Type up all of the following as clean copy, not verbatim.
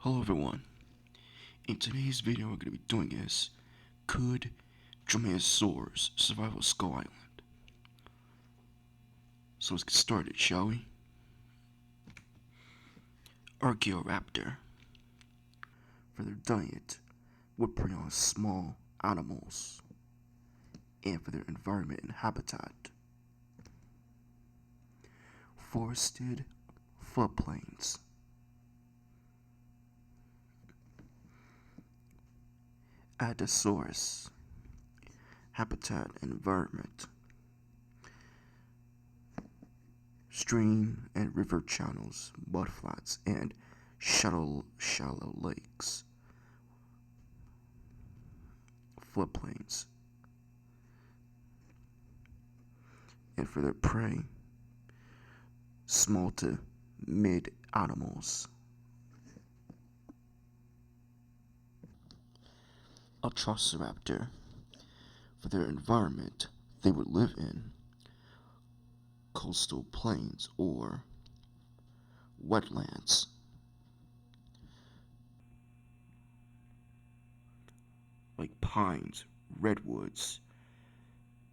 Hello everyone. In today's video we're going to be doing is, could Dromaeosaurs survive on Skull Island? So let's get started, shall we? Archaeoraptor, for their diet, would prey on small animals, and for their environment and habitat, forested floodplains. Adasaurus, habitat and environment, stream and river channels, mudflats, and shallow lakes, floodplains. And for their prey, small to mid animals. Eudromaeosaurs, for their environment, they would live in coastal plains or wetlands. Like pines, redwoods,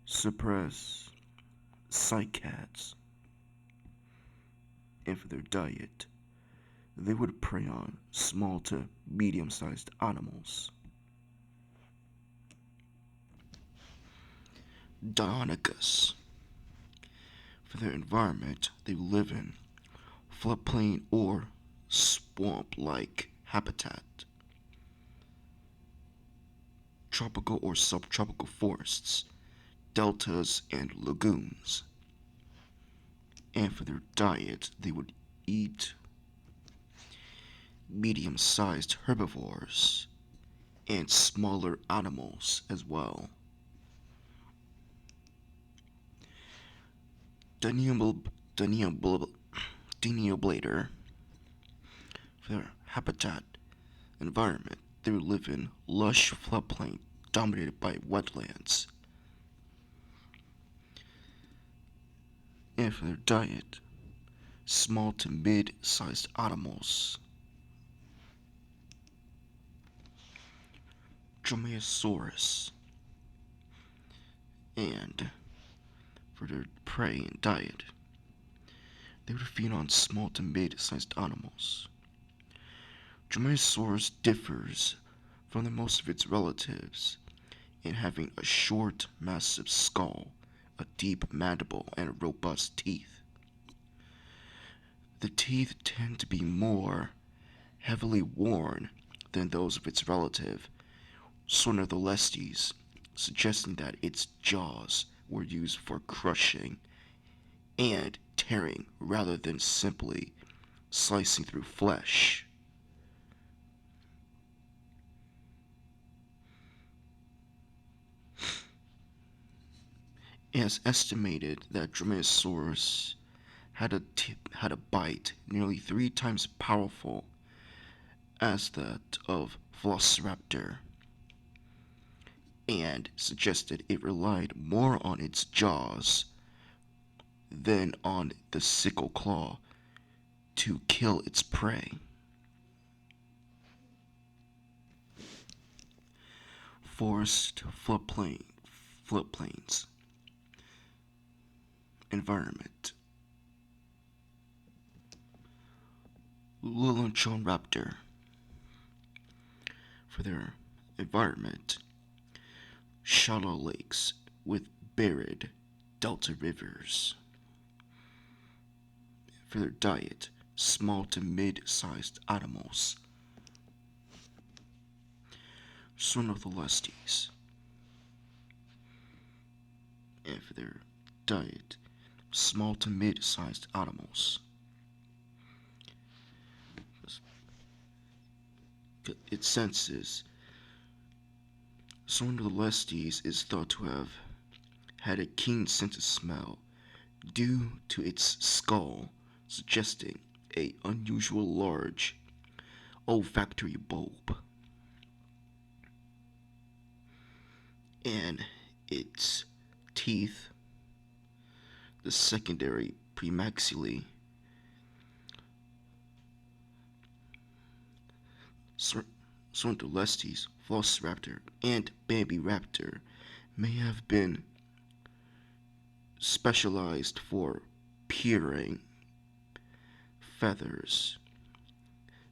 cypress, cycads. And for their diet, they would prey on small to medium-sized animals. Deinonychus, for their environment, they live in floodplain or swamp-like habitat, tropical or subtropical forests, deltas, and lagoons. And for their diet, they would eat medium-sized herbivores and smaller animals as well. Dinoblade, for their habitat environment, they would live in lush floodplain dominated by wetlands. And for their diet, small to mid-sized animals. Dromaeosaurus, and for their prey and diet, they would feed on small to mid-sized animals. Dromaeosaurus differs from the most of its relatives in having a short, massive skull, a deep mandible, and robust teeth. The teeth tend to be more heavily worn than those of its relative, Sornitholestes, suggesting that its jaws were used for crushing and tearing rather than simply slicing through flesh. It is estimated that Dromaeosaurus had a bite nearly 3 times powerful as that of Velociraptor, and suggested it relied more on its jaws than on the sickle claw to kill its prey. Forest floodplains, environment. Eudromaeosaurs, for their environment, shallow lakes with buried delta rivers. For their diet, small to mid-sized animals. Sornitholestes, and for their diet, small to mid-sized animals. Its senses. Sornitholestes is thought to have had a keen sense of smell due to its skull, suggesting an unusual large olfactory bulb, and its teeth, the secondary premaxillae, Sonodolestes, Velociraptor, and Bambiraptor may have been specialized for piercing feathers.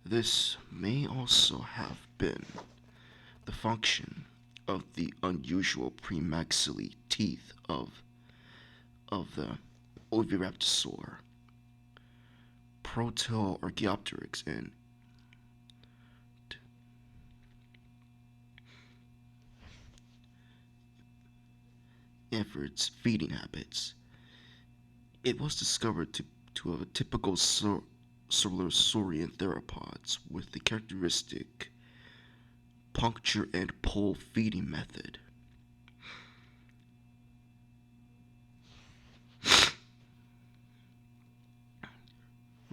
This may also have been the function of the unusual premaxillary teeth of the Oviraptorosaur, Proto-Archaeopteryx, and for its feeding habits. It was discovered to have a typical Saurosaurian theropods with the characteristic puncture and pull feeding method.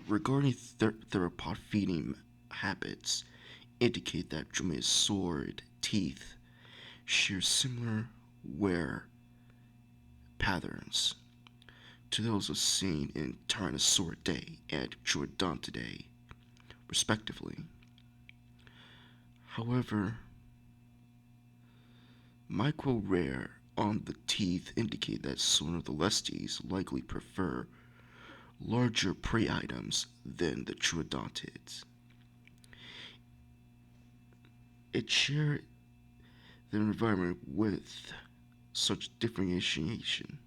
Regarding theropod feeding habits, indicate that dromaeosaurid teeth share similar wear patterns to those seen in Tyrannosauridae and Troodontidae, respectively. However, micro-rare on the teeth indicate that Sonodolestes likely prefer larger prey items than the Troodontids. It shared their environment with such differentiation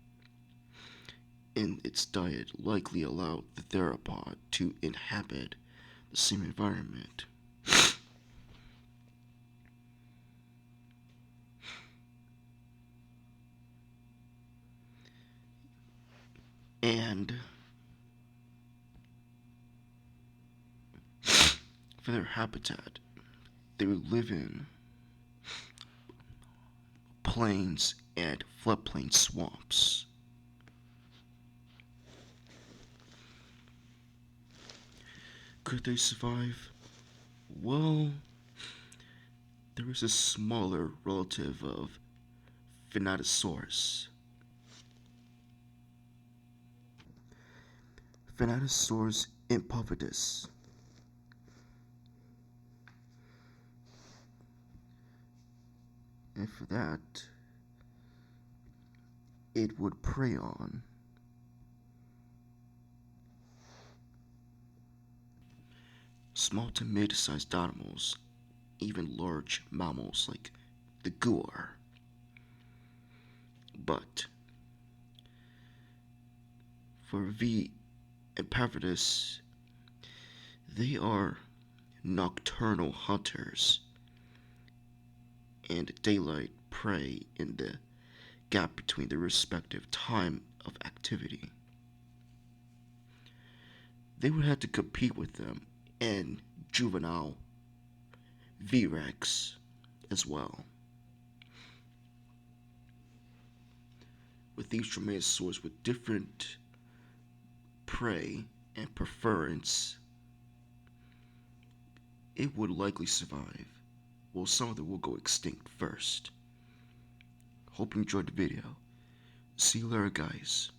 in its diet likely allowed the theropod to inhabit the same environment. And for their habitat, they would live in plains and floodplain swamps. Could they survive? Well, there is a smaller relative of Venatosaurus. Venatosaurus impovidus. And for that, it would prey on small to mid-sized animals, even large mammals like the gaur. But for V. impovidus, they are nocturnal hunters and daylight prey in the gap between their respective time of activity. They would have to compete with them and juvenile V-Rex as well. With these dromaeosaurs with different prey and preference, it would likely survive, while some of them will go extinct first. Hope you enjoyed the video. See you later, guys.